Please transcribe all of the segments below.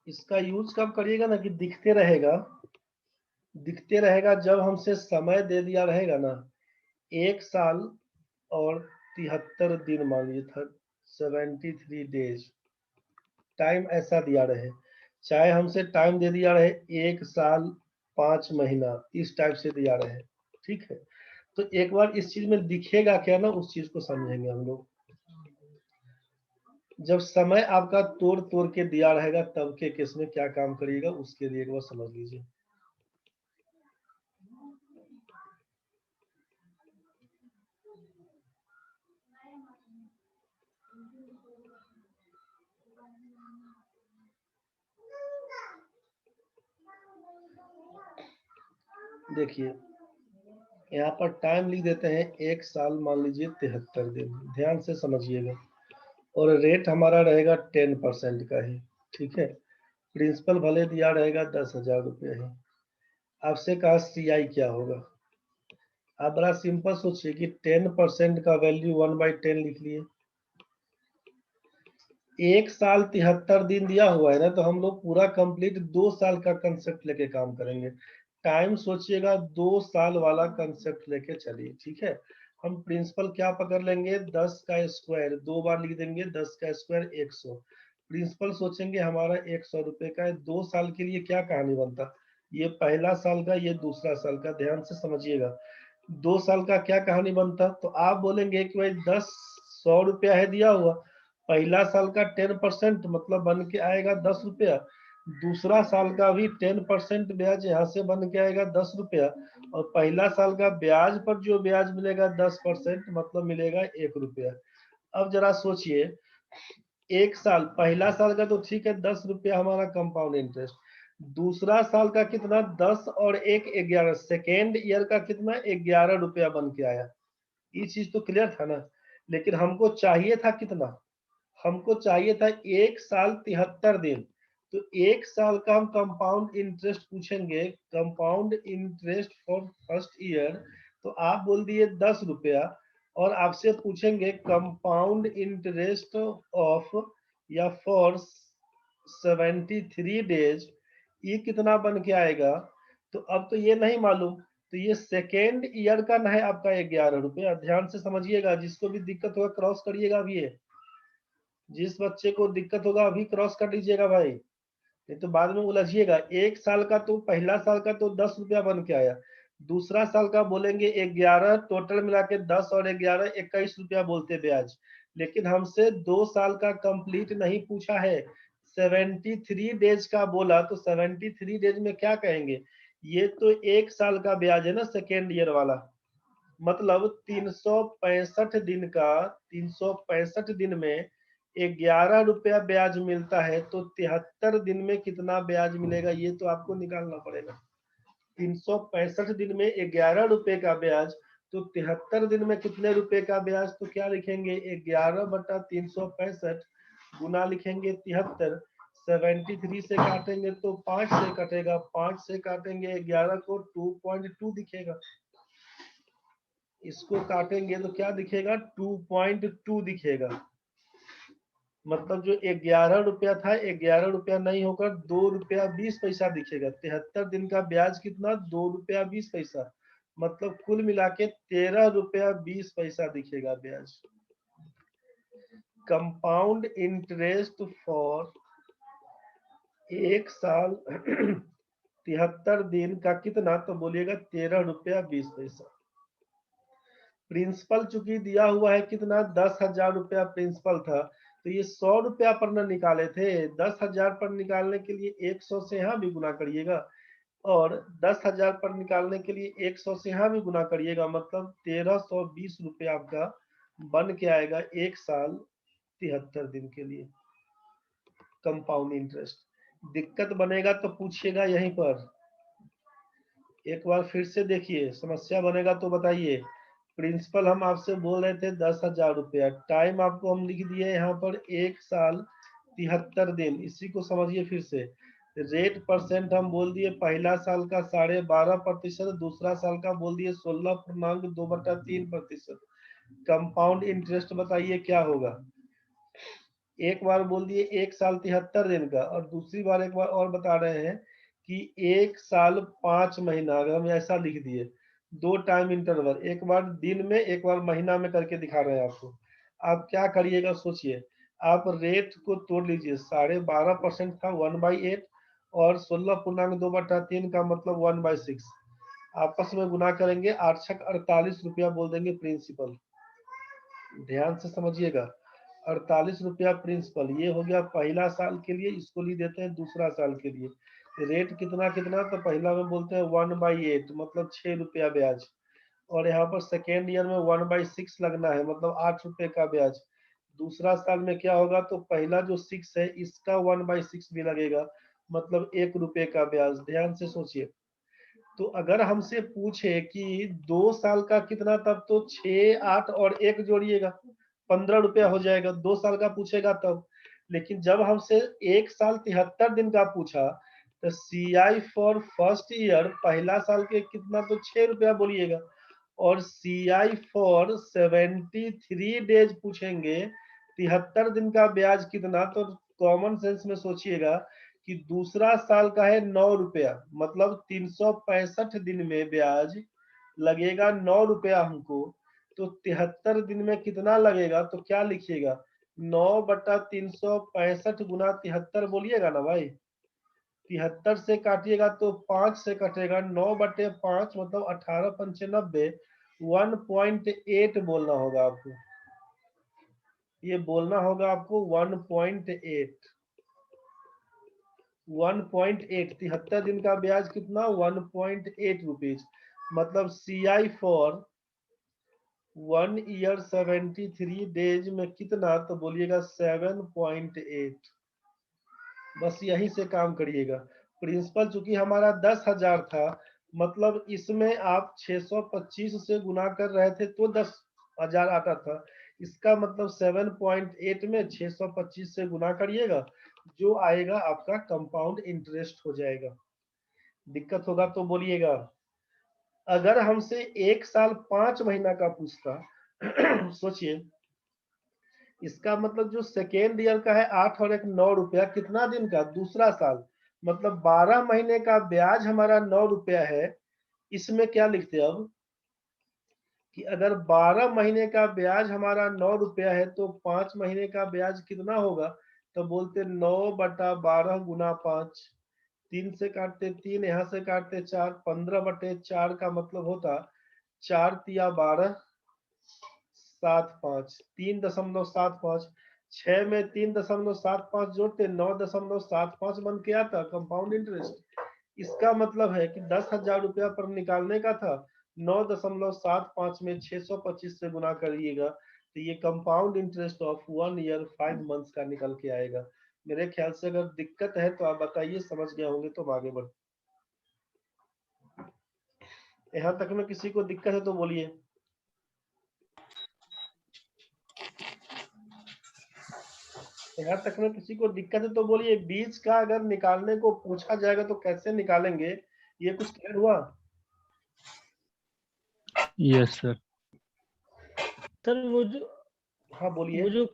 इसका यूज कब करिएगा ना कि दिखते रहेगा जब हमसे समय दे दिया रहेगा ना 1 साल और 73 दिन, मान लीजिए था 73 डेज टाइम ऐसा दिया रहे, चाहे हमसे टाइम दे दिया रहे 1 साल 5 महीना, इस टाइप से दिया रहे, ठीक है। तो एक बार इस चीज में दिखेगा क्या ना, उस चीज को समझेंगे हम लोग। जब समय आपका तोड़ तोड़ के दिया रहेगा तब के केस में क्या काम करिएगा, उसके लिए एक बार समझ लीजिए। देखिए यहाँ पर टाइम लिख देते हैं 1 साल, मान लीजिए 73 दिन, ध्यान से समझिएगा। और रेट हमारा रहेगा 10% का ही, ठीक है। प्रिंसिपल भले दिया रहेगा 10,000 रुपये ही। आपसे कहा CI क्या होगा। आप बड़ा सिंपल सोचिए कि 10% का वैल्यू 1/10 लिख लिए। 1 साल 73 दिन दिया हुआ है ना, तो हम लोग पूरा कंप्लीट 2 साल का कंसेप्ट लेके काम करेंगे। टाइम सोचिएगा 2 साल वाला कंसेप्ट लेके चलिए, ठीक है। हम प्रिंसिपल क्या पकड़ लेंगे, 10 का स्क्वायर, 2 बार लिख देंगे, 10 का स्क्वायर 100। प्रिंसिपल सोचेंगे हमारा 100 रुपए का है। 2 साल के लिए क्या कहानी बनता, ये पहला साल का, ये दूसरा साल का, ध्यान से समझिएगा। 2 साल का क्या कहानी बनता, तो आप बोलेंगे कि भाई 100 रुपया है दिया हुआ, पहला साल का 10% मतलब बन के आएगा 10 रुपया, दूसरा साल का भी 10% ब्याज यहाँ से बन के आएगा 10 रुपया, और पहला साल का ब्याज पर जो ब्याज मिलेगा 10% मतलब मिलेगा 1 रुपया। अब जरा सोचिए, 1 साल, पहला साल का तो ठीक है 10 रुपया हमारा कंपाउंड इंटरेस्ट, दूसरा साल का कितना, 10 और 1 11, सेकेंड ईयर का कितना, 11 रुपया बन के आया। ये चीज तो क्लियर था ना। लेकिन हमको चाहिए था कितना, हमको चाहिए था 1 साल 73 दिन। तो 1 साल का हम कंपाउंड इंटरेस्ट पूछेंगे, compound interest for first year, तो आप बोल दिए 10 रुपया, और आपसे पूछेंगे कंपाउंड इंटरेस्ट ऑफ या फॉर 73 डेज, ये कितना बन के आएगा। तो अब तो ये नहीं मालूम, तो ये सेकेंड ईयर का ना है आपका 11 रुपया, ध्यान से समझिएगा। जिसको भी दिक्कत होगा क्रॉस करिएगा अभी, ये जिस बच्चे को दिक्कत होगा अभी क्रॉस कर लीजिएगा भाई, नहीं तो बाद में उलझिएगा। 1 साल का तो, पहला साल का तो 10 रुपया बन के आया, दूसरा साल का बोलेंगे 11, टोटल मिला के 10 और 11 21 रुपया बोलते ब्याज। लेकिन हमसे 2 साल का कंप्लीट नहीं पूछा है, 73 डेज का बोला, तो 73 डेज में क्या कहेंगे, ये तो 1 साल का ब्याज है ना सेकेंड ईयर वाला, मतलब 365 दिन का, 365 दिन में 11 रुपया ब्याज मिलता है, तो 73 दिन में कितना ब्याज मिलेगा ये तो आपको निकालना पड़ेगा। 365 दिन में 11 रुपए का ब्याज, तो 73 दिन में कितने रुपए का ब्याज, तो क्या लिखेंगे, 11/365 गुना लिखेंगे 73, 73 से काटेंगे तो 5 से कटेगा, 5 से काटेंगे 11 को 2.2 दिखेगा, इसको काटेंगे तो क्या दिखेगा, 2.2 दिखेगा। मतलब जो 11 रुपया था, 11 रुपया नहीं होकर 2 रुपया 20 पैसा दिखेगा। 73 दिन का ब्याज कितना, 2 रुपया 20 पैसा, मतलब कुल मिला के 13 रुपया 20 पैसा दिखेगा ब्याज। कंपाउंड इंटरेस्ट फॉर 1 साल 73 दिन का कितना, तो बोलिएगा 13 रुपया 20 पैसा। प्रिंसिपल चूंकि दिया हुआ है कितना, 10,000 रुपया प्रिंसिपल था, तो ये 100 रुपया पर न निकाले थे, 10,000 पर निकालने के लिए 100 से यहाँ भी गुना करिएगा, और 10,000 पर निकालने के लिए 100 से यहाँ भी गुना करिएगा, मतलब 1320 रुपया आपका बन के आएगा 1 साल 73 दिन के लिए कंपाउंड इंटरेस्ट। दिक्कत बनेगा तो पूछिएगा यहीं पर, एक बार फिर से देखिए, समस्या बनेगा तो बताइए। प्रिंसिपल हम आपसे बोल रहे थे 10,000 रुपया, टाइम आपको हम लिख दिए यहाँ पर 1 साल 73 दिन, इसी को समझिए फिर से। रेट परसेंट हम बोल दिए, पहला साल का 12.5%, दूसरा साल का बोल दिए 16.2/3%। कंपाउंड इंटरेस्ट बताइए क्या होगा, एक बार बोल दिए 1 साल 73 दिन का, और दूसरी बार एक बार और बता रहे हैं कि 1 साल 5 महीना। अगर हम ऐसा लिख दिए 2 टाइम इंटरवल, एक बार दिन में एक बार महीना में करके दिखा रहे हैं आपको। आप क्या करिएगा सोचिए, आप रेट को तोड़ लीजिए। 12.5% था 1/8, और 16.2/3 का मतलब 1/6। आपस में गुना करेंगे, 8 छक 48 रुपया बोल देंगे प्रिंसिपल। ध्यान से समझिएगा, 48 रुपया प्रिंसिपल। ये हो गया पहला साल के लिए, इसको लिख देते हैं दूसरा साल के लिए। रेट कितना कितना, तो पहला में बोलते हैं 1/8 मतलब 6 रुपया ब्याज, और यहाँ पर सेकेंड ईयर में 1/6 लगना है मतलब 8 रुपए का ब्याज। दूसरा साल में क्या होगा, तो पहला जो 6 है इसका 1/6 भी लगेगा, मतलब 1 रुपए का ब्याज। ध्यान से सोचिए, तो अगर हमसे पूछे कि 2 साल का कितना, तब तो 6, 8 और 1 जोड़िएगा, 15 रुपया हो जाएगा। 2 साल का पूछेगा तब। लेकिन जब हमसे 1 साल 73 दिन का पूछा, तो CI फॉर फर्स्ट ईयर पहला साल के कितना, तो 6 रुपया बोलिएगा। और CI फॉर 73 डेज पूछेंगे, 73 दिन का ब्याज कितना, तो कॉमन सेंस में सोचिएगा कि दूसरा साल का है 9 रुपया, मतलब 365 दिन में ब्याज लगेगा 9 रुपया हमको। तो 73 दिन में कितना लगेगा, तो क्या लिखिएगा, 9/365 गुना 73 बोलिएगा ना भाई। 73 से काटिएगा तो 5 से कटेगा, 9/5 मतलब 18×5 = 1.8 बोलना होगा आपको। ये बोलना होगा आपको 1.8। 1.8, 73 दिन का ब्याज कितना, 1.8 रुपीज। मतलब CI फॉर 1 ईयर 73 डेज में कितना, तो बोलिएगा 7.8। बस यही से काम करिएगा। प्रिंसिपल चूंकि हमारा 10,000 था, मतलब इसमें आप 625 से गुना कर रहे थे तो 10,000 आता था। इसका मतलब 7.8 में 625 से गुना करिएगा, जो आएगा आपका कंपाउंड इंटरेस्ट हो जाएगा। दिक्कत होगा तो बोलिएगा। अगर हमसे 1 साल 5 महीना का पूछता सोचिए, इसका मतलब जो सेकेंड ईयर का है 8 और 1 9 रुपया, कितना दिन का, दूसरा साल, मतलब 12 महीने का ब्याज हमारा 9 रुपया है। इसमें क्या लिखते हैं अब, कि अगर 12 महीने का ब्याज हमारा 9 रुपया है, तो 5 महीने का ब्याज कितना होगा, तो बोलते 9/12 गुना 5। 3 से काटते 3, यहाँ से काटते 4, 15/4 का मतलब होता 4 तिया 12, 7/5, 3.75। 6 में 3.75 जोड़ते 9.75 बन के आता कंपाउंड इंटरेस्ट। इसका मतलब है कि 10,000 रुपया पर निकालने का था, 9.75 में 625 से गुना करिएगा, तो ये compound interest of 1 year 5 months का निकल के आएगा। मेरे ख्याल से अगर दिक्कत है तो आप बताइए, समझ गए होंगे तो हम आगे बढ़। यहाँ तक में किसी को दिक्कत है तो बोलिए। यहाँ तक में किसी को दिक्कत है तो बोलिए। बीच का अगर निकालने को पूछा जाएगा तो कैसे निकालेंगे, ये कुछ क्लियर हुआ? Yes sir. सर हाँ बोलिए। वो जो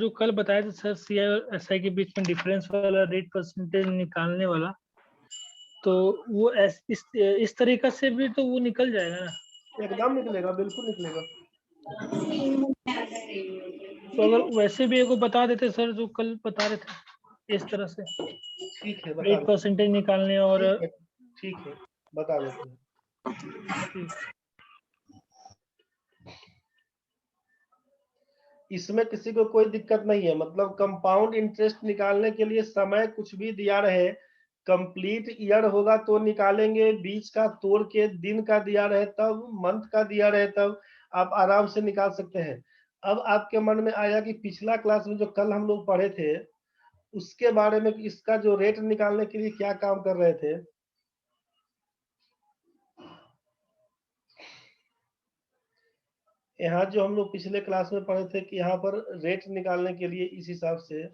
कल बताया था सर, CI और SI के बीच में डिफरेंस वाला रेट परसेंटेज निकालने वाला, तो वो इस तरीका से भी तो वो निकल जाएगा ना? एकदम निकलेगा, बिल्कुल निकलेगा। तो अगर वैसे भी एगो बता देते सर, जो कल बता रहे थे इस तरह से ठीक है, बता रेट देते परसेंटेज निकालने, और हैं। ठीक है, बता देते हैं। इसमें किसी को कोई दिक्कत नहीं है, मतलब कंपाउंड इंटरेस्ट निकालने के लिए समय कुछ भी दिया रहे, कंप्लीट ईयर होगा तो निकालेंगे, बीच का तोड़ के दिन का दिया रहे तब, मंथ का दिया रहे तब, आप आराम से निकाल सकते हैं। अब आपके मन में आया कि पिछला क्लास में जो कल हम लोग पढ़े थे, उसके बारे में, इसका जो रेट निकालने के लिए क्या काम कर रहे थे। यहाँ जो हम लोग पिछले क्लास में पढ़े थे कि यहाँ पर रेट निकालने के लिए इस हिसाब से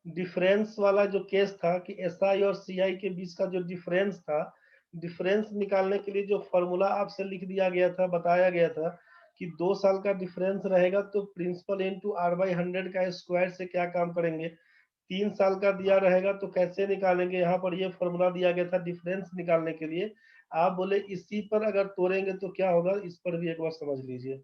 डिफरेंस वाला जो केस था कि SI और CI के बीच का जो डिफरेंस था, डिफरेंस निकालने के लिए जो फॉर्मूला आपसे लिख दिया गया था, बताया गया था कि 2 साल का डिफरेंस रहेगा तो प्रिंसिपल इंटू r/100 का स्क्वायर से क्या काम करेंगे। 3 साल का दिया रहेगा तो कैसे निकालेंगे, यहाँ पर ये फॉर्मूला दिया गया था डिफरेंस निकालने के लिए। आप बोले इसी पर अगर तोड़ेंगे तो क्या होगा, इस पर भी एक बार समझ लीजिए।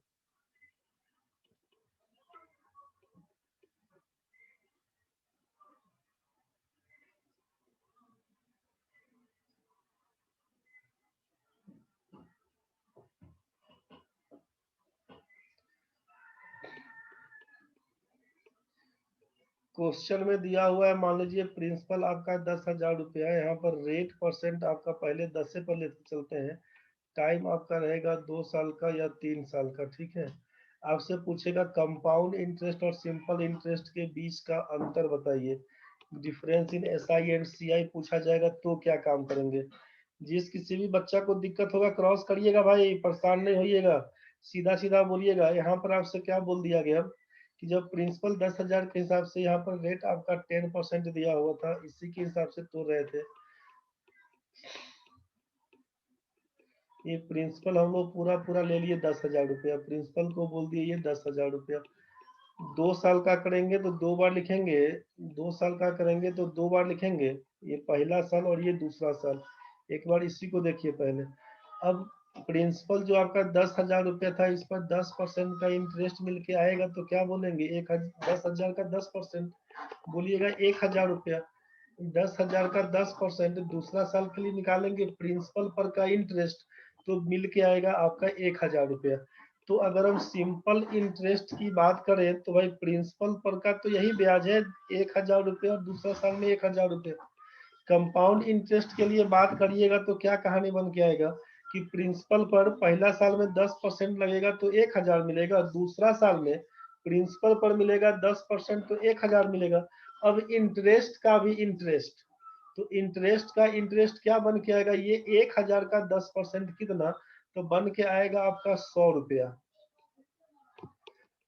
क्वेश्चन में दिया हुआ है, मान लीजिए प्रिंसिपल आपका 10,000 रुपया है, यहाँ पर रेट परसेंट आपका पहले 10 से पर लेते चलते हैं। टाइम आपका रहेगा 2 साल का या 3 साल का, ठीक है। आपसे पूछेगा कंपाउंड इंटरेस्ट और सिंपल इंटरेस्ट के बीच का अंतर बताइए। Difference in SI and CI पूछा जाएगा तो क्या काम करेंगे। जिस किसी भी बच्चा को दिक्कत होगा क्रॉस करिएगा भाई, परेशान नहीं होइएगा, सीधा सीधा बोलिएगा। यहाँ पर आपसे क्या बोल दिया गया कि जब प्रिंसिपल 10,000 के हिसाब से यहाँ पर रेट आपका 10% दिया हुआ था, इसी के हिसाब से तोड़ रहे थे। ये प्रिंसिपल हम लोग पूरा पूरा ले लिए 10,000 रुपया, प्रिंसिपल को बोल दिए ये 10,000 रुपया। 2 साल का करेंगे तो 2 बार लिखेंगे, 2 साल का करेंगे तो 2 बार लिखेंगे, ये पहला साल और ये दूसरा साल। एक बार इसी को देखिए पहले। अब प्रिंसिपल जो आपका 10,000 रुपया था, इस पर 10% का इंटरेस्ट मिल के आएगा तो क्या बोलेंगे, 10,000 का 10%, बोलिएगा 1,000 रुपया। 10,000 का 10% दूसरा साल के लिए निकालेंगे प्रिंसिपल पर का इंटरेस्ट, तो मिल के आएगा आपका 1,000 रुपया। तो अगर हम सिंपल इंटरेस्ट की बात करें तो भाई प्रिंसिपल पर का तो यही ब्याज है 1,000 रुपया और दूसरा साल में 1,000 रुपया। कंपाउंड इंटरेस्ट के लिए बात करिएगा तो क्या कहानी बन के आएगा कि प्रिंसिपल पर पहला साल में 10% लगेगा तो 1,000 मिलेगा, दूसरा साल में प्रिंसिपल पर मिलेगा 10% तो 1,000 मिलेगा। अब इंटरेस्ट का भी इंटरेस्ट, तो इंटरेस्ट का इंटरेस्ट क्या बन के आएगा, ये 1,000 का 10% कितना, तो बन के आएगा आपका 100 रुपया।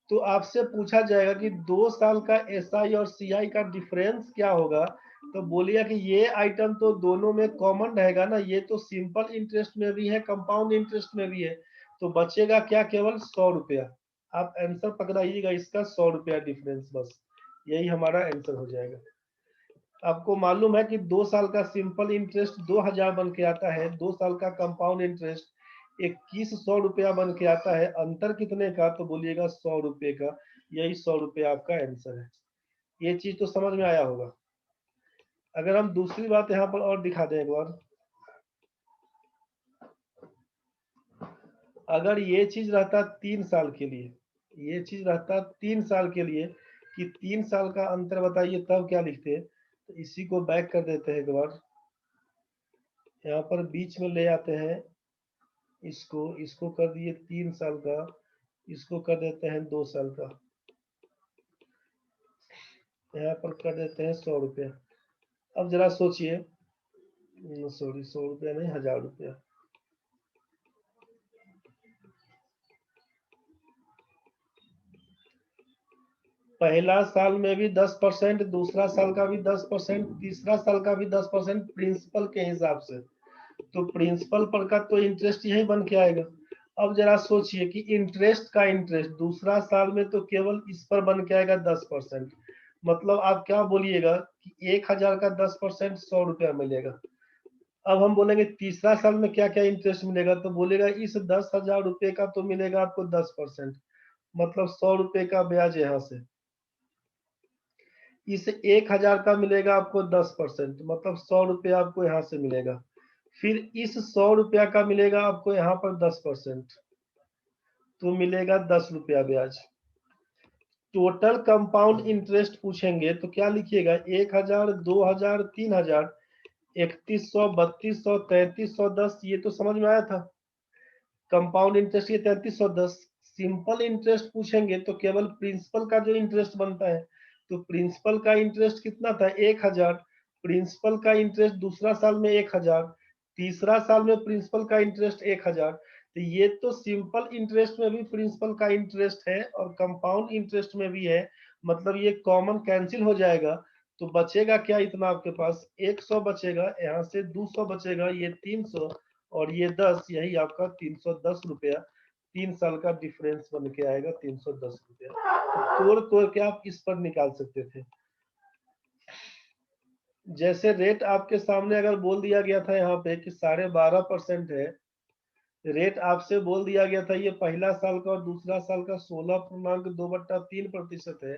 तो आपसे पूछा जाएगा कि 2 साल का SI और CI का डिफरेंस क्या होगा, तो बोलिए कि ये आइटम तो दोनों में कॉमन रहेगा ना, ये तो सिंपल इंटरेस्ट में भी है कंपाउंड इंटरेस्ट में भी है, तो बचेगा क्या, केवल 100 रुपया। आप आंसर पकड़ाइएगा इसका, 100 रुपया डिफरेंस, बस यही हमारा आंसर हो जाएगा। आपको मालूम है कि 2 साल का सिंपल इंटरेस्ट 2,000 बन के आता है, 2 साल का कंपाउंड इंटरेस्ट 2,100 रुपया बन के आता है। अंतर कितने का, तो बोलिएगा 100 रुपये का। यही 100 रुपया आपका आंसर है। ये चीज तो समझ में आया होगा। अगर हम दूसरी बात यहाँ पर और दिखा दें एक बार, अगर ये चीज रहता 3 साल के लिए, ये चीज रहता 3 साल के लिए कि 3 साल का अंतर बताइए, तब क्या लिखते, तो इसी को बैक कर देते हैं एक बार, यहाँ पर बीच में ले आते हैं इसको कर दिए 3 साल का, इसको कर देते हैं 2 साल का, यहाँ पर कर देते हैं 100 रुपया। अब जरा सोचिए, सॉरी 100 रुपया नहीं, 1,000 रुपया। पहला साल में भी 10%, दूसरा साल का भी 10%, तीसरा साल का भी 10% प्रिंसिपल के हिसाब से, तो प्रिंसिपल पर का तो इंटरेस्ट यही बन के आएगा। अब जरा सोचिए कि इंटरेस्ट का इंटरेस्ट दूसरा साल में तो केवल इस पर बन के आएगा 10%, मतलब आप क्या बोलिएगा कि 1,000 का 10% 100 रुपया मिलेगा। अब हम बोलेंगे तीसरा साल में क्या क्या इंटरेस्ट मिलेगा, तो बोलेगा इस 10,000 रुपये का तो मिलेगा आपको 10%, मतलब 100 रुपये का ब्याज यहाँ से। इस 1,000 का मिलेगा आपको 10%, मतलब 100 रुपया आपको यहाँ से मिलेगा। फिर इस 100 रुपया का मिलेगा आपको यहाँ पर 10%, तो मिलेगा 10 रुपया ब्याज। टोटल कंपाउंड इंटरेस्ट पूछेंगे तो क्या लिखिएगा, 1,000, 2,000, 3,000, 3,100, 3,200, 3,310, ये तो समझ में आया था। कंपाउंड इंटरेस्ट ये 3,310। सिंपल इंटरेस्ट पूछेंगे तो केवल प्रिंसिपल का जो इंटरेस्ट बनता है, तो प्रिंसिपल का इंटरेस्ट कितना था, 1,000। प्रिंसिपल का इंटरेस्ट दूसरा साल में 1,000, तीसरा साल में प्रिंसिपल का इंटरेस्ट 1,000। तो ये तो सिंपल इंटरेस्ट में भी प्रिंसिपल का इंटरेस्ट है और कंपाउंड इंटरेस्ट में भी है, मतलब ये कॉमन कैंसिल हो जाएगा। तो बचेगा क्या, इतना आपके पास 100 बचेगा, यहाँ से 200 बचेगा, ये 300 और ये 10, यही आपका 310 रुपया। 3 साल का डिफरेंस बन के आएगा 310 रुपया। तोड़ तोड़ के आप इस पर निकाल सकते थे। जैसे रेट आपके सामने अगर बोल दिया गया था यहाँ पे कि 12.5% है, रेट आपसे बोल दिया गया था ये पहला साल का और दूसरा साल का 16.2/3% है।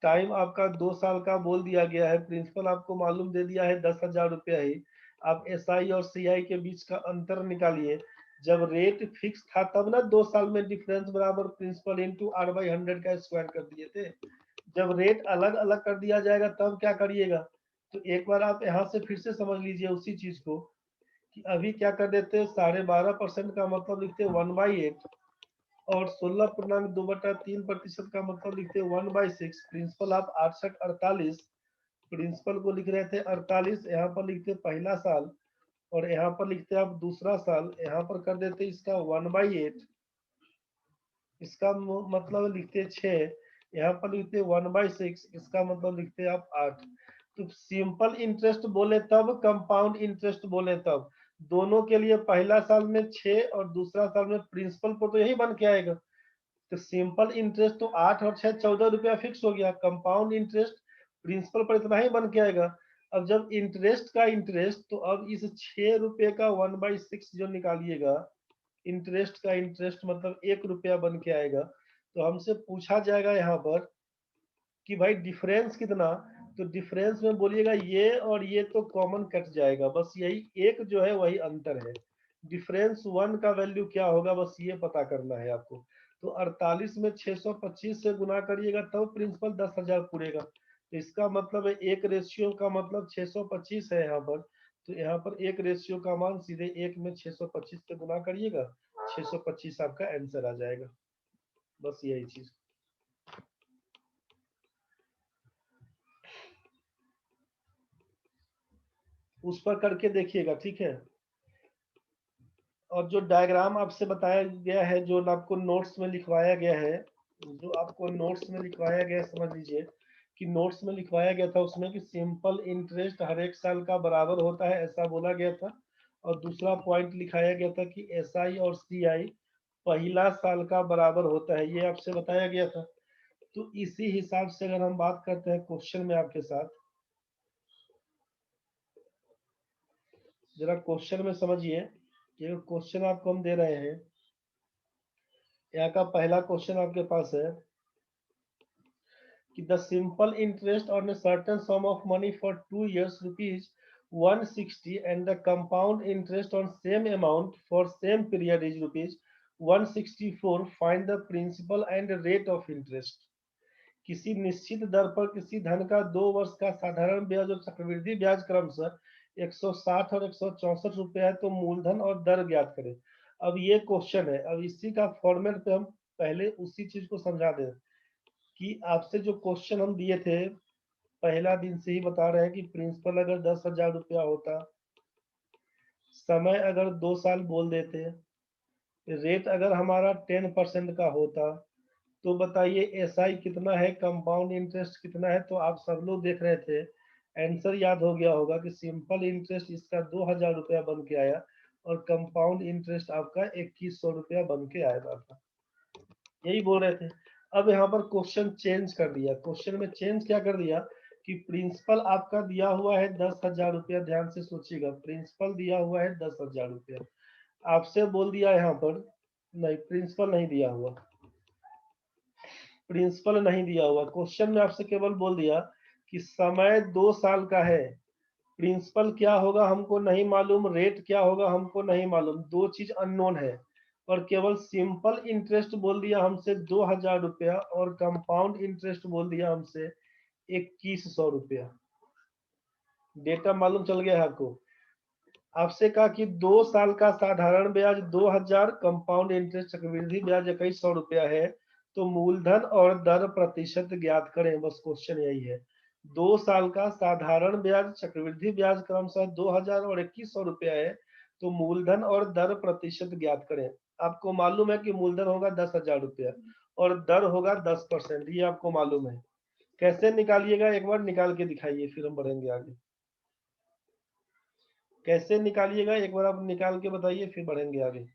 टाइम आपका 2 साल का बोल दिया गया है, प्रिंसिपल आपको मालूम दे दिया है 10,000 रुपया ही। आप एसआई और सीआई के बीच का अंतर निकालिए। जब रेट फिक्स था तब ना 2 साल में डिफरेंस बराबर प्रिंसिपल इंटू R/100 का स्क्वायर कर दिए थे। जब रेट अलग अलग कर दिया जाएगा तब क्या करिएगा? तो एक बार आप यहाँ से फिर से समझ लीजिए उसी चीज को कि अभी क्या कर देते हैं, 12.5% का मतलब लिखते 1/8 और 16.2/3% का मतलब लिखते 1/6। प्रिंसिपल आप 68 प्रिंसिपल को लिख रहे थे 48, यहाँ पर लिखते पहला साल और यहाँ पर लिखते आप दूसरा साल, यहाँ पर कर देते इसका 1/8, इसका मतलब लिखते 6, यहाँ पर लिखते 1/6, इसका मतलब लिखते आप 8। तो सिंपल इंटरेस्ट बोले तब, कंपाउंड इंटरेस्ट बोले तब, दोनों के लिए पहला साल में 6 और दूसरा साल में प्रिंसिपल को तो यही बन के आएगा। तो सिंपल इंटरेस्ट तो 8 और 6 14 रुपया फिक्स हो गया। कंपाउंड इंटरेस्ट प्रिंसिपल पर इतना ही बन के आएगा। अब जब इंटरेस्ट का इंटरेस्ट, तो अब इस 6 रुपये का 1/6 जो निकालिएगा, इंटरेस्ट का इंटरेस्ट मतलब 1 रुपया बन के आएगा। तो हमसे पूछा जाएगा यहाँ पर कि भाई डिफरेंस कितना, तो डिफरेंस में बोलिएगा ये और ये तो कॉमन कट जाएगा, बस यही एक जो है वही अंतर है। डिफरेंस 1 का वैल्यू क्या होगा, बस ये पता करना है आपको। तो 48 में 625 से गुना करिएगा तब प्रिंसिपल 10,000 पूरेगा। तो इसका मतलब है एक रेशियो का मतलब 625 है यहाँ पर। तो यहाँ पर एक रेशियो का मान सीधे 1 में 625 से गुना करिएगा, 625 आपका आंसर आ जाएगा। बस यही चीज उस पर करके देखिएगा, ठीक है। और जो डायग्राम आपसे बताया गया है, जो आपको नोट्स में लिखवाया गया है, जो आपको नोट्स में लिखवाया गया है, समझ लीजिए कि नोट्स में लिखवाया गया था उसमें कि सिंपल इंटरेस्ट हर एक साल का बराबर होता है, ऐसा बोला गया था। और दूसरा पॉइंट लिखाया गया था कि एसआई और सीआई पहला साल का बराबर होता है, ये आपसे बताया गया था। तो इसी हिसाब से अगर हम बात करते हैं क्वेश्चन में आपके साथ, जरा क्वेश्चन में समझिए। ये क्वेश्चन आपको हम दे रहे हैं, यहाँ का पहला क्वेश्चन आपके पास है कि the simple interest on a certain sum of money for 2 years rupees 160 and the compound interest on same amount for same period is rupees 164, find the principal and rate of interest। किसी निश्चित दर पर किसी धन का 2 वर्ष का साधारण ब्याज और चक्रवृद्धि ब्याज क्रमशः 160 और 164 रुपया है, तो मूलधन और दर ज्ञात करें। अब ये क्वेश्चन है, अब इसी का फॉर्मेट पे हम पहले उसी चीज को समझा दें कि आपसे जो क्वेश्चन हम दिए थे पहला दिन से ही बता रहे हैं कि प्रिंसिपल अगर 10,000 रुपया होता, समय अगर 2 साल बोल देते, रेट अगर हमारा 10% का होता, तो बताइए एसआई कितना है, कंपाउंड इंटरेस्ट कितना है। तो आप सब लोग देख रहे थे, आंसर याद हो गया होगा कि सिंपल इंटरेस्ट इसका 2,000 रुपया बन के आया और कंपाउंड इंटरेस्ट आपका 2100 रुपया बन के आया था, यही बोल रहे थे। अब यहाँ पर क्वेश्चन चेंज कर दिया, क्वेश्चन में चेंज क्या कर दिया कि प्रिंसिपल आपका दिया हुआ है 10,000 रुपया, ध्यान से सोचिएगा, प्रिंसिपल दिया हुआ है 10,000 रुपया, आपसे बोल दिया यहाँ पर नहीं, प्रिंसिपल नहीं दिया हुआ, प्रिंसिपल नहीं दिया हुआ, क्वेश्चन में आपसे केवल बोल दिया कि समय 2 साल का है, प्रिंसिपल क्या होगा हमको नहीं मालूम, रेट क्या होगा हमको नहीं मालूम, दो चीज अननोन है, और केवल सिंपल इंटरेस्ट बोल दिया हमसे 2,000 रुपया और कंपाउंड इंटरेस्ट बोल दिया हमसे 2100 रुपया। डेटा मालूम चल गया है आपको। आपसे कहा कि 2 साल का साधारण ब्याज 2,000, कंपाउंड इंटरेस्ट चक्रवृद्धि ब्याज 2100 रुपया है, तो मूलधन और दर प्रतिशत ज्ञात करें, बस क्वेश्चन यही है। 2 साल का साधारण ब्याज चक्रवृद्धि ब्याज क्रमशः 2,000 और 2100 रुपया है, तो मूलधन और दर प्रतिशत ज्ञात करें। आपको मालूम है कि मूलधन होगा 10,000 रुपया और दर होगा 10%, ये आपको मालूम है। कैसे निकालिएगा एक बार निकाल के दिखाइए, फिर हम बढ़ेंगे आगे। कैसे निकालिएगा एक बार आप निकाल के बताइए, फिर बढ़ेंगे आगे।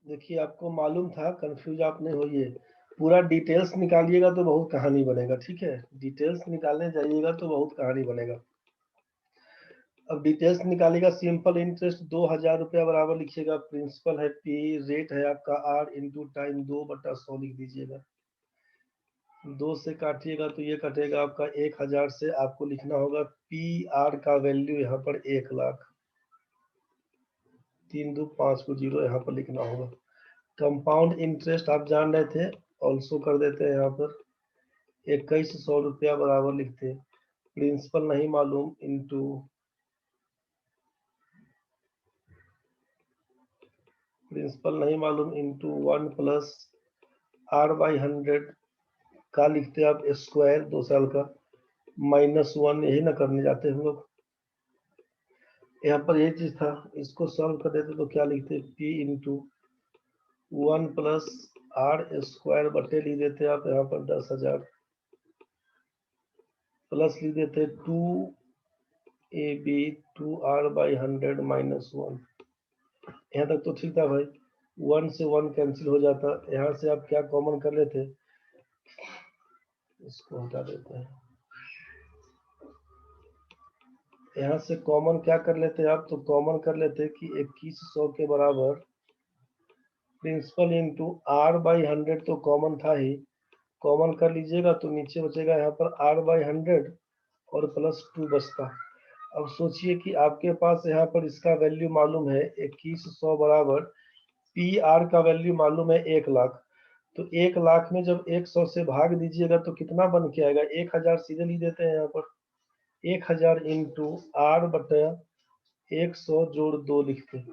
देखिए आपको मालूम था, कंफ्यूज आप नहीं होइए, पूरा डिटेल्स निकालिएगा तो बहुत कहानी बनेगा, ठीक है। डिटेल्स निकालने जाइएगा तो बहुत कहानी बनेगा। अब डिटेल्स निकालिएगा, सिंपल इंटरेस्ट 2000 रुपया बराबर लिखिएगा, प्रिंसिपल है पी, रेट है आपका आर इंटू टाइम 2/100 लिख दीजिएगा। 2 से काटिएगा तो ये कटेगा आपका 1000 से, आपको लिखना होगा पी आर का वैल्यू यहाँ पर 1,00,000, 3 2 5 को 0 यहाँ पर लिखना होगा। कंपाउंड इंटरेस्ट आप जान रहे थे, ऑल्सो कर देते हैं यहाँ पर 2100 रुपया बराबर लिखते हैं, प्रिंसिपल नहीं मालूम इंटू प्रिंसिपल नहीं मालूम इंटू 1 प्लस R/100 का लिखते आप स्क्वायर 2 साल का, -1 यही ना करने जाते हम लोग। यहाँ पर यही चीज था, इसको सॉल्व कर देते तो क्या लिखते, P into 1 plus R square बटे लिख देते आप यहाँ पर 10,000, प्लस लिख देते 2AB 2R/100 -1। यहाँ तक तो ठीक था भाई, 1 से 1 कैंसिल हो जाता। यहाँ से आप क्या कॉमन कर लेते, इसको हटा देते हैं, यहाँ से कॉमन क्या कर लेते आप, तो कॉमन कर लेते कि 2100 के बराबर प्रिंसिपल इंटू R/100 तो कॉमन था ही, कॉमन कर लीजिएगा तो नीचे बचेगा यहाँ पर R/100 और प्लस 2 बचता। अब सोचिए कि आपके पास यहाँ पर इसका वैल्यू मालूम है 2100 बराबर पी आर का वैल्यू मालूम है 1,00,000, तो 1,00,000 में जब 100 से भाग दीजिएगा तो कितना बन के आएगा, 1000 सीधे लिख देते हैं यहाँ पर, 1000 इंटू आर बटा 100 जोड़ 2 लिखते हैं।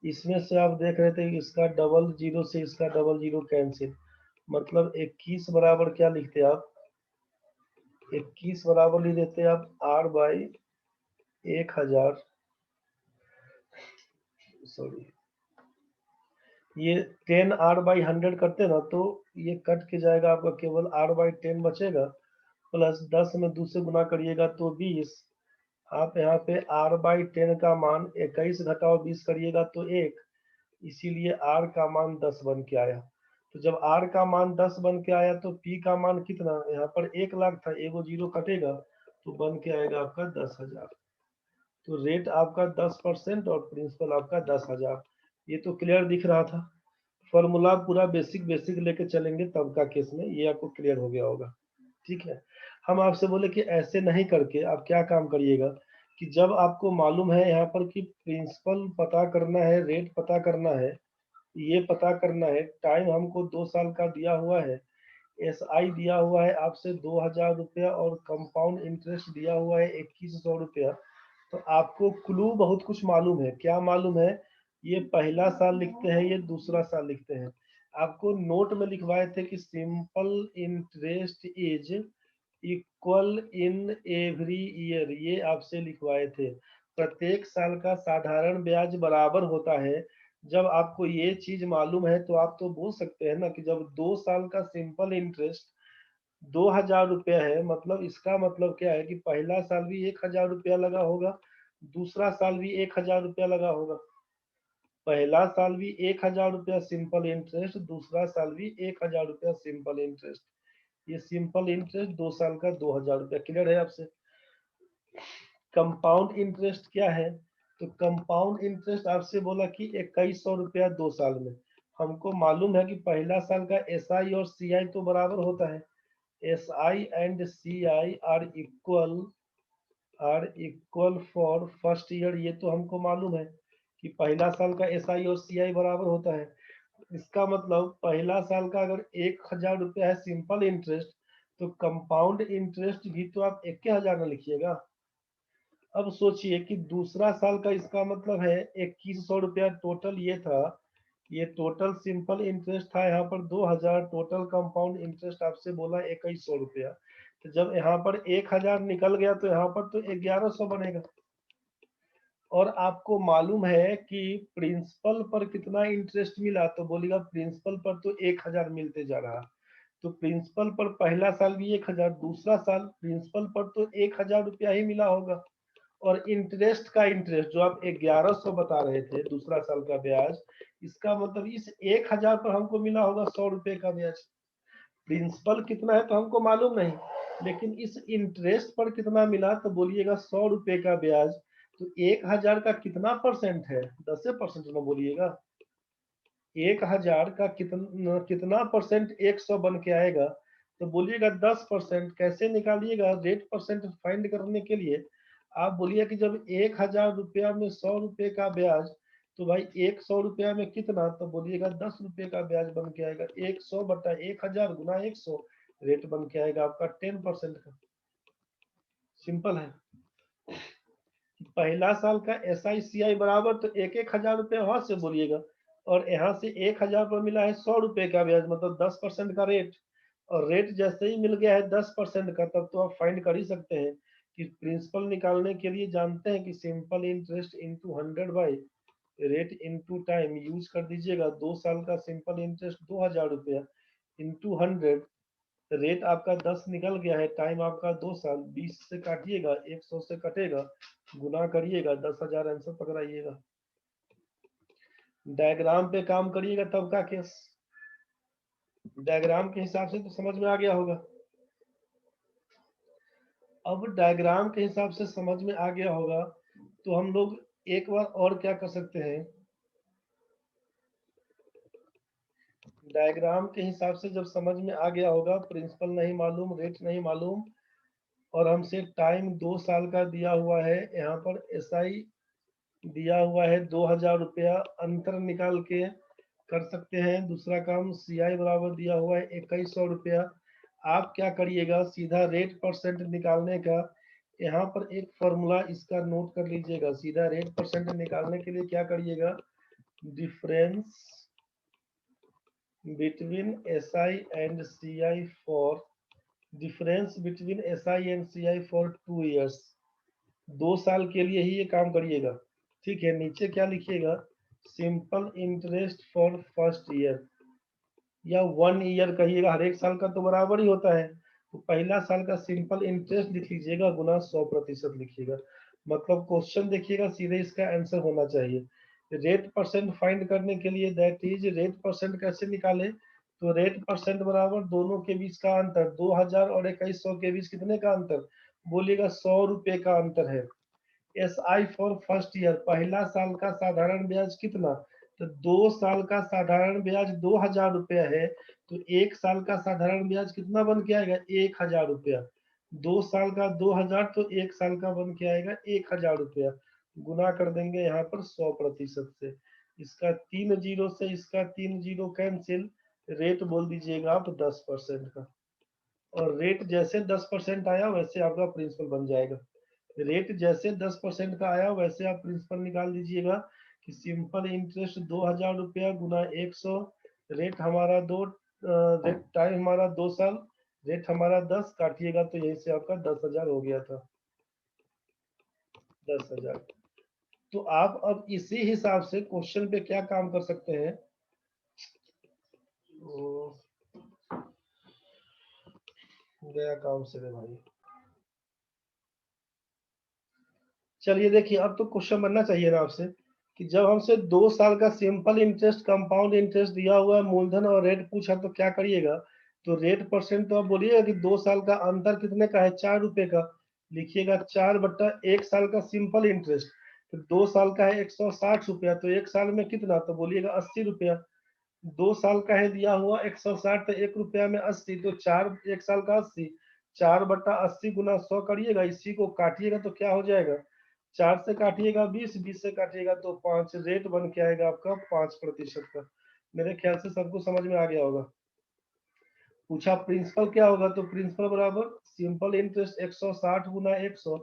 इसमें से आप देख रहे थे कि इसका डबल जीरो से इसका डबल जीरो कैंसिल, मतलब 21 बराबर क्या लिखते आप, 21 बराबर लिख देते आप R/1000, सॉरी ये 10R/100 करते ना तो ये कट के जाएगा, आपका केवल R/10 बचेगा, प्लस 10 में 2 से गुना करिएगा तो 20, आप यहाँ पे R/10 का मान 21 घटाओ 20 करिएगा तो 1, इसीलिए R का मान 10 बन के आया। तो जब R का मान 10 बन के आया तो P का मान कितना, यहाँ पर 1,00,000 था, एगो जीरो कटेगा तो बन के आएगा आपका 10,000। तो रेट आपका 10% और प्रिंसिपल आपका 10,000। ये तो क्लियर दिख रहा था, फॉर्मूला पूरा बेसिक बेसिक लेके चलेंगे तब का केस में ये आपको क्लियर हो गया होगा, ठीक है। हम आपसे बोले कि ऐसे नहीं करके आप क्या काम करिएगा कि जब आपको मालूम है यहाँ पर कि प्रिंसिपल पता करना है, रेट पता करना है, ये पता करना है, टाइम हमको 2 साल का दिया हुआ है, SI दिया हुआ है आपसे 2,000 रुपया और कंपाउंड इंटरेस्ट दिया हुआ है 2100 रुपया, तो आपको क्लू बहुत कुछ मालूम है। क्या मालूम है, ये पहला साल लिखते हैं, ये दूसरा साल लिखते हैं। आपको नोट में लिखवाए थे कि simple interest is equal in every year, ये आपसे लिखवाए थे। प्रत्येक साल का साधारण ब्याज बराबर होता है। जब आपको ये चीज मालूम है तो आप तो बोल सकते हैं ना कि जब 2 साल का सिंपल इंटरेस्ट 2,000 रुपया है, मतलब इसका मतलब क्या है कि पहला साल भी 1,000 रुपया लगा होगा, दूसरा साल भी 1,000 रुपया लगा होगा। पहला साल भी 1,000 रुपया सिंपल इंटरेस्ट, दूसरा साल भी 1,000 रुपया सिंपल इंटरेस्ट। ये सिंपल इंटरेस्ट 2 साल का 2,000 रुपया, क्लियर है आपसे। कंपाउंड इंटरेस्ट क्या है, तो कंपाउंड इंटरेस्ट आपसे बोला कि 2100 रुपया 2 साल में। हमको मालूम है कि पहला साल का SI और CI तो बराबर होता है, SI and CI are equal for first year, ये तो हमको मालूम है कि पहला साल का SI और CI बराबर होता है। इसका मतलब पहला साल का अगर 1,000 रुपया है सिंपल इंटरेस्ट, तो कंपाउंड इंटरेस्ट भी तो आप 1,000 में लिखिएगा। अब सोचिए कि दूसरा साल का, इसका मतलब है 2100 रुपया टोटल ये था, ये टोटल सिंपल इंटरेस्ट था यहाँ पर 2,000, टोटल कंपाउंड इंटरेस्ट आपसे बोला 2100 रुपया, तो जब यहाँ पर 1,000 निकल गया तो यहाँ पर तो 1,100 बनेगा। और आपको मालूम है कि प्रिंसिपल पर कितना इंटरेस्ट मिला, तो बोलेगा प्रिंसिपल पर तो 1,000 मिलते जा रहा, तो प्रिंसिपल पर पहला साल भी 1,000, दूसरा साल प्रिंसिपल पर तो 1,000 रुपया ही मिला होगा, और इंटरेस्ट का इंटरेस्ट जो आप 1,100 बता रहे थे दूसरा साल का ब्याज, इसका मतलब इस 1000 पर हमको मिला होगा 100 रुपए का ब्याज। प्रिंसिपल कितना है तो हमको मालूम नहीं, लेकिन इस इंटरेस्ट पर कितना मिला तो बोलिएगा 100 रुपए का ब्याज। तो 1000 का कितना परसेंट है? 10% में बोलिएगा। 1000 का कितना कितना परसेंट 100 बन के आएगा? तो बोलिएगा 10%। कैसे निकालिएगा? रेट परसेंट फाइंड करने के लिए आप बोलिए कि जब 1000 रुपया में 100 रुपए का ब्याज, तो भाई 100 रुपया में कितना? तो बोलिएगा 10 रुपए का ब्याज बन के आएगा। 100 बटा 1000 गुना 100 रेट बन के आएगा आपका 10% का। सिंपल है। पहला साल का SICI बराबर तो 1000 रुपया वहां से बोलिएगा, और यहाँ से 1000 पर मिला है 100 रुपए का ब्याज, मतलब 10% का रेट। और रेट जैसे ही मिल गया है 10% का, तब तो आप फाइंड कर ही सकते हैं कि प्रिंसिपल निकालने के लिए जानते हैं कि simple interest into 100 by rate into time use कर दीजिएगा। 2 साल का सिंपल इंटरेस्ट 2000 रुपया इंटू 100, रेट आपका 10 निकल गया है, टाइम आपका 2 साल, 20 से काटिएगा, 100 से कटेगा, गुना करिएगा, 10,000 आंसर पकड़ाइएगा। डायग्राम पे काम करिएगा तब का केस। डायग्राम के हिसाब से तो समझ में आ गया होगा। अब डायग्राम के हिसाब से समझ में आ गया होगा तो हम लोग एक बार और क्या कर सकते हैं, डायग्राम के हिसाब से जब समझ में आ गया होगा, प्रिंसिपल नहीं मालूम, रेट नहीं मालूम, और हमसे टाइम 2 साल का दिया हुआ है, यहाँ पर SI दिया हुआ है 2000 रुपया, अंतर निकाल के कर सकते हैं। दूसरा काम CI बराबर दिया हुआ है 2100 रुपया। आप क्या करिएगा, सीधा रेट परसेंट निकालने का यहाँ पर एक फॉर्मूला इसका नोट कर लीजिएगा। सीधा रेट परसेंट निकालने के लिए क्या करिएगा, difference between SI and CI for difference between SI and CI for 2 years. 2 साल के लिए ही ये काम करिएगा, ठीक है। नीचे क्या लिखिएगा, simple interest for first year, या 1 ईयर कहिएगा, हर एक साल का तो बराबर ही होता है। तो पहला साल का सिंपल इंटरेस्ट लिख लीजिएगा गुना 100% लिखिएगा। मतलब क्वेश्चन देखिएगा, सीधे इसका आंसर होना चाहिए। रेट परसेंट फाइंड करने के लिए दैट इज, रेट परसेंट कैसे निकाले, तो रेट परसेंट बराबर दोनों के बीच का अंतर, 2000 और 2100 के बीच कितने का अंतर, बोलिएगा 100 रुपए का अंतर है। SI फॉर फर्स्ट ईयर, पहला साल का साधारण ब्याज कितना, तो 2 साल का साधारण ब्याज 2000 रुपया है, तो 1 साल का साधारण ब्याज कितना बन के आएगा, 1000 रुपया। 2 साल का 2000, तो 1 साल का बन के आएगा 1000 रुपया। गुना कर देंगे यहाँ पर 100% से, इसका 3 जीरो से इसका 3 जीरो कैंसिल, रेट बोल दीजिएगा आप 10% का। और रेट जैसे 10% आया वैसे आपका प्रिंसिपल बन जाएगा। रेट जैसे 10% का आया वैसे आप प्रिंसिपल निकाल दीजिएगा कि सिंपल इंटरेस्ट 2000 रुपया गुना 100, रेट हमारा रेट टाइम हमारा 2 साल, रेट हमारा 10, काटिएगा तो यहीं से आपका 10,000 हो गया था, 10,000। तो आप अब इसी हिसाब से क्वेश्चन पे क्या काम कर सकते हैं, गया काम से रे भाई। चलिए देखिए, अब तो क्वेश्चन बनना चाहिए ना आपसे कि जब हमसे 2 साल का सिंपल इंटरेस्ट कंपाउंड इंटरेस्ट दिया हुआ है, मूलधन और रेट पूछा, तो क्या करिएगा, तो रेट परसेंट तो आप बोलिएगा कि 2 साल का अंतर कितने का है, 4 रुपए का, लिखिएगा 4 बट्टा 1 साल का सिंपल इंटरेस्ट, तो 2 साल का है 160 रुपया, तो 1 साल में कितना, तो बोलिएगा 80 रुपया। 2 साल का है दिया हुआ 160, तो 1 रुपया में 80, तो 4 1 साल का 80, 4 बट्टा 80 गुना 100 करिएगा, इसी को काटिएगा तो क्या हो जाएगा, 4 से काटिएगा 20, 20 से काटिएगा तो 5, रेट बन के आएगा आपका 5% का। मेरे ख्याल से सबको समझ में आ गया होगा। पूछा प्रिंसिपल क्या होगा, तो प्रिंसिपल बराबर सिंपल इंटरेस्ट 160 गुना 100,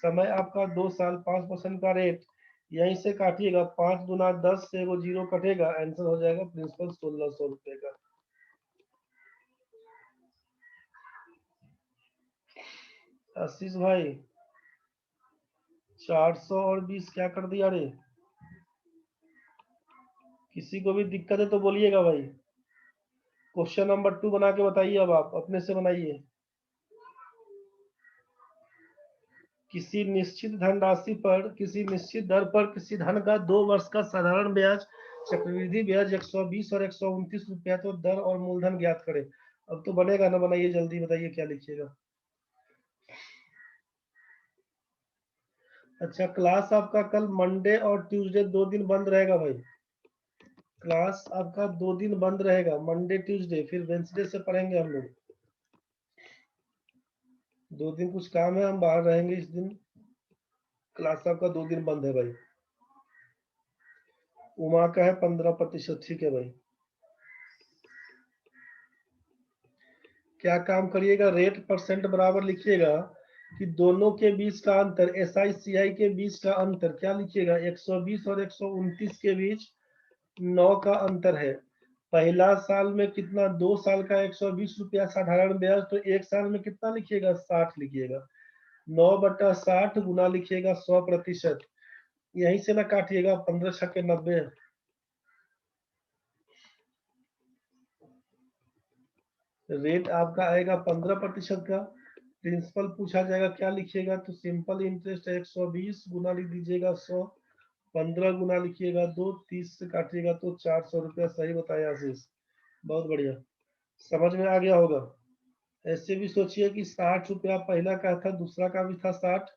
समय आपका 2 साल, 5% का रेट, यहीं से काटिएगा, 5 गुना 10 से वो जीरो कटेगा, आंसर हो जाएगा प्रिंसिपल 1600 रुपए का। आशीष भाई 400 और 20 क्या कर दिया रे, किसी को भी दिक्कत है तो बोलिएगा भाई। क्वेश्चन नंबर 2 बना के बताइए, अब आप अपने से बनाइए। किसी निश्चित धनराशि पर किसी निश्चित दर पर किसी धन का 2 वर्ष का साधारण ब्याज चक्रवृद्धि ब्याज 120 और 129 रुपया, तो दर और मूलधन ज्ञात करें। अब तो बनेगा ना, बनाइए जल्दी, बताइए क्या लिखिएगा। अच्छा, क्लास आपका कल मंडे और ट्यूसडे 2 दिन बंद रहेगा भाई। क्लास आपका 2 दिन बंद रहेगा, मंडे ट्यूसडे, फिर वेंसडे से पढ़ेंगे हम लोग। 2 दिन कुछ काम है, हम बाहर रहेंगे इस दिन। क्लास आपका 2 दिन बंद है भाई। उमा का है 15%, ठीक है भाई। क्या काम करिएगा, रेट परसेंट बराबर लिखिएगा कि दोनों के बीच का अंतर, एसआई सीआई के बीच का अंतर क्या लिखिएगा, 120 और 129 के बीच 9 का अंतर है। पहला साल में कितना, 2 साल का 120 रुपया साधारण ब्याज, तो 1 साल में कितना लिखिएगा, 60 लिखिएगा। 9/60 गुना लिखिएगा 100%। यहीं से ना काटिएगा, 15 छक्के 90। रेट आपका आएगा 15% का। प्रिंसिपल पूछा जाएगा क्या लिखिएगा, तो सिंपल इंटरेस्ट है 120 गुना लिख दीजिएगा 100, 15 गुना लिखिएगा 2, 30 से काटिएगा तो 400 रुपया। सही बताया आशीष, बहुत बढ़िया, समझ में आ गया होगा। ऐसे भी सोचिए कि 60 रुपया पहला का था, दूसरा का भी था 60,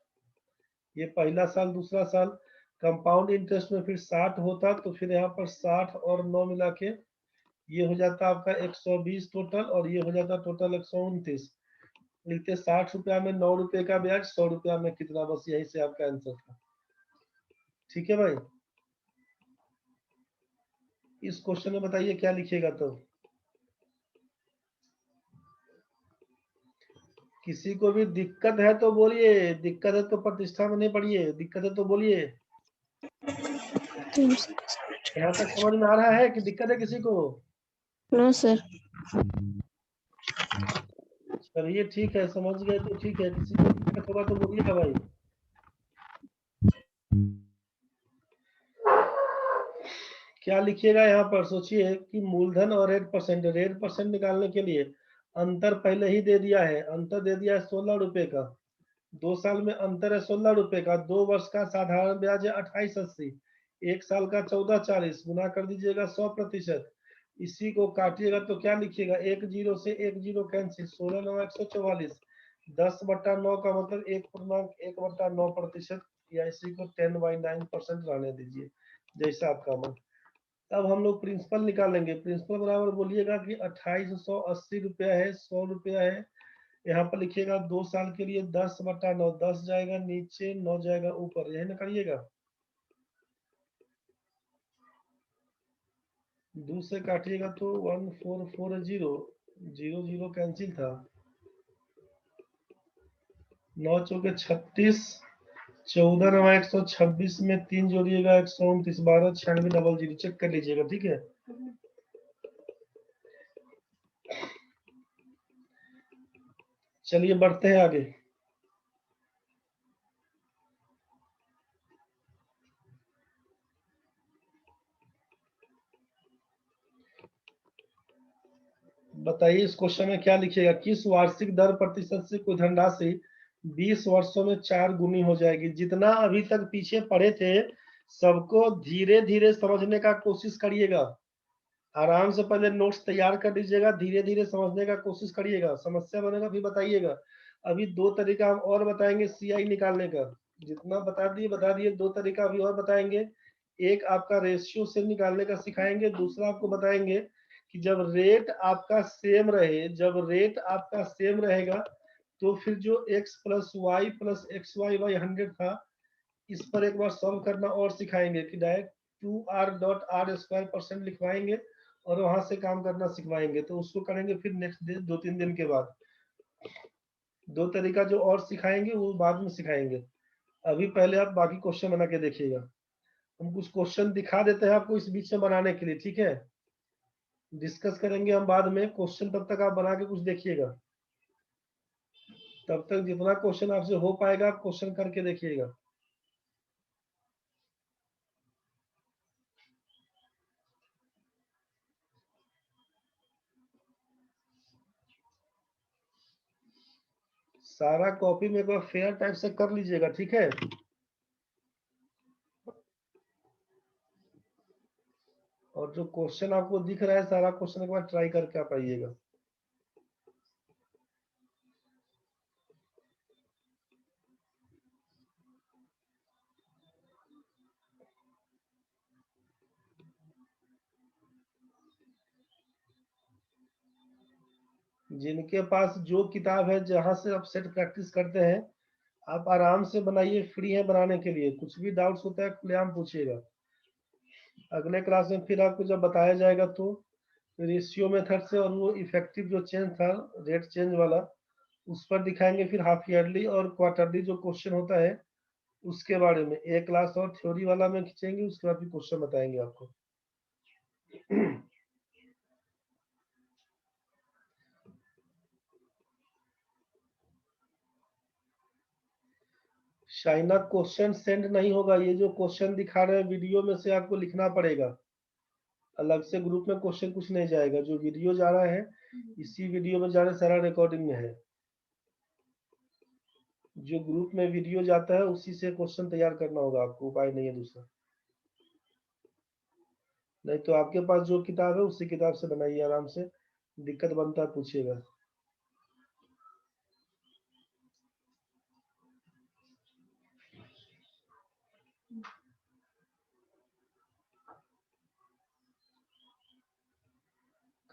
ये पहला साल दूसरा साल, कंपाउंड इंटरेस्ट में फिर 60 होता, तो फिर यहाँ पर 60 और 9 मिला के ये हो जाता आपका 120 टोटल, और ये हो जाता टोटल 129। लिखते 60 रुपया में 9 रुपए का ब्याज, 100 रुपया में कितना, बस यही से आपका आंसर था। ठीक है भाई, इस क्वेश्चन में बताइए क्या लिखिएगा। तो किसी को भी दिक्कत है तो बोलिए, दिक्कत है तो प्रतिष्ठा में नहीं पढ़िए, दिक्कत है तो बोलिए। यहाँ तक समझ में आ रहा है कि दिक्कत है किसी को? No sir. चलिए ठीक है, समझ गए तो ठीक है, किसी को दिक्कत होगा तो बोलिएगा भाई। क्या लिखिएगा यहाँ पर, सोचिए कि मूलधन और रेट परसेंट निकालने के लिए अंतर पहले ही दे दिया है, अंतर दे दिया है 16 रुपए का। 2 साल में अंतर है 16 रुपए का, 2 वर्ष का साधारण ब्याज है 2880, 1 साल का 1440, गुना कर दीजिएगा 100%। इसी को काटिएगा तो क्या लिखिएगा, 1 जीरो से 1 जीरो कैंसिल, 16 9 144, 10/9 का मतलब 1.1/9%, या इसी को 10/9% रहने दीजिए, जैसा आपका मन। तब हम लोग प्रिंसिपल निकालेंगे। प्रिंसिपल बराबर बोलिएगा कि 2880 रुपया है, 100 रुपया है। यहाँ पर लिखिएगा 2 साल के लिए 10/9, 10 जाएगा नीचे, 9 जाएगा ऊपर, यही ना करिएगा। 2 से काटिएगा तो 1440, 0 0 कैंसिल था, 9 चौके 36, 14 9 126 में 3 जोड़िएगा 129, 12 96 00, चेक कर लीजिएगा, ठीक है। चलिए बढ़ते हैं आगे। बताइए इस क्वेश्चन में क्या लिखिएगा, किस वार्षिक दर प्रतिशत से कोई धनराशि 20 वर्षों में 4 गुनी हो जाएगी। जितना अभी तक पीछे पढ़े थे सबको धीरे धीरे समझने का कोशिश करिएगा, आराम से पहले नोट्स तैयार कर लीजिएगा, धीरे धीरे समझने का कोशिश करिएगा, समस्या बनेगा फिर बताइएगा। अभी 2 तरीका हम और बताएंगे सीआई निकालने का, जितना बता दिए 2 तरीका अभी और बताएंगे। एक आपका रेशियो से निकालने का सिखाएंगे, दूसरा आपको बताएंगे कि जब रेट आपका सेम रहे, जब रेट आपका सेम रहेगा तो फिर जो x plus Y plus x Y by 100 था, इस पर एक बार सॉल्व करना और सिखाएंगे कि डायरेक्ट 2r.r² % लिखवाएंगे और वहां से काम करना सिखवाएंगे, तो उसको करेंगे फिर नेक्स्ट दिन, 2-3 दिन के बाद। 2 तरीका जो और सिखाएंगे वो बाद में सिखाएंगे, अभी पहले आप बाकी क्वेश्चन बना के देखिएगा। हम कुछ क्वेश्चन दिखा देते हैं आपको इस बीच में बनाने के लिए, ठीक है। डिस्कस करेंगे हम बाद में क्वेश्चन, तब तक आप बना के कुछ देखिएगा, तब तक जितना क्वेश्चन आपसे हो पाएगा आप क्वेश्चन करके देखिएगा। सारा कॉपी में एक बार फेयर टाइप से कर लीजिएगा, ठीक है। जो क्वेश्चन आपको दिख रहा है सारा क्वेश्चन एक बार ट्राई करके आप आइएगा। जिनके पास जो किताब है जहां से आप सेट प्रैक्टिस करते हैं आप आराम से बनाइए, फ्री है बनाने के लिए। कुछ भी डाउट्स होता है खुलेआम पूछिएगा। अगले क्लास में फिर आपको जब बताया जाएगा तो रेशियो मेथड से और वो इफेक्टिव जो चेंज था रेट चेंज वाला उस पर दिखाएंगे। फिर हाफ ईयरली और क्वार्टरली जो क्वेश्चन होता है उसके बारे में एक क्लास और थ्योरी वाला में खींचेंगे, उसके बाद भी क्वेश्चन बताएंगे आपको। शाइना क्वेश्चन सेंड नहीं होगा, ये जो क्वेश्चन दिखा रहे हैं वीडियो में से आपको लिखना पड़ेगा। अलग से ग्रुप में क्वेश्चन कुछ नहीं जाएगा। जो वीडियो जा रहा है इसी वीडियो में जा रहा है, सारा रिकॉर्डिंग में है। जो ग्रुप में वीडियो जाता है उसी से क्वेश्चन तैयार करना होगा आपको, उपाय नहीं है दूसरा। नहीं तो आपके पास जो किताब है उसी किताब से बनाइए आराम से। दिक्कत बनता है पूछिएगा।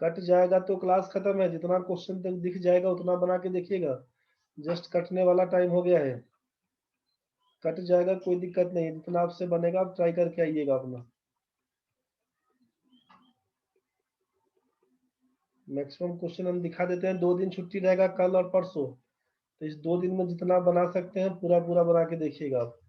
कट जाएगा तो क्लास खत्म है। जितना क्वेश्चन तक दिख जाएगा उतना बना के देखिएगा। जस्ट कटने वाला टाइम हो गया है। कट जाएगा कोई दिक्कत नहीं, जितना आपसे बनेगा आप ट्राई करके आइएगा अपना। मैक्सिमम क्वेश्चन हम दिखा देते हैं। 2 दिन छुट्टी रहेगा, कल और परसों, तो इस 2 दिन में जितना बना सकते हैं पूरा पूरा बना के देखिएगा आप।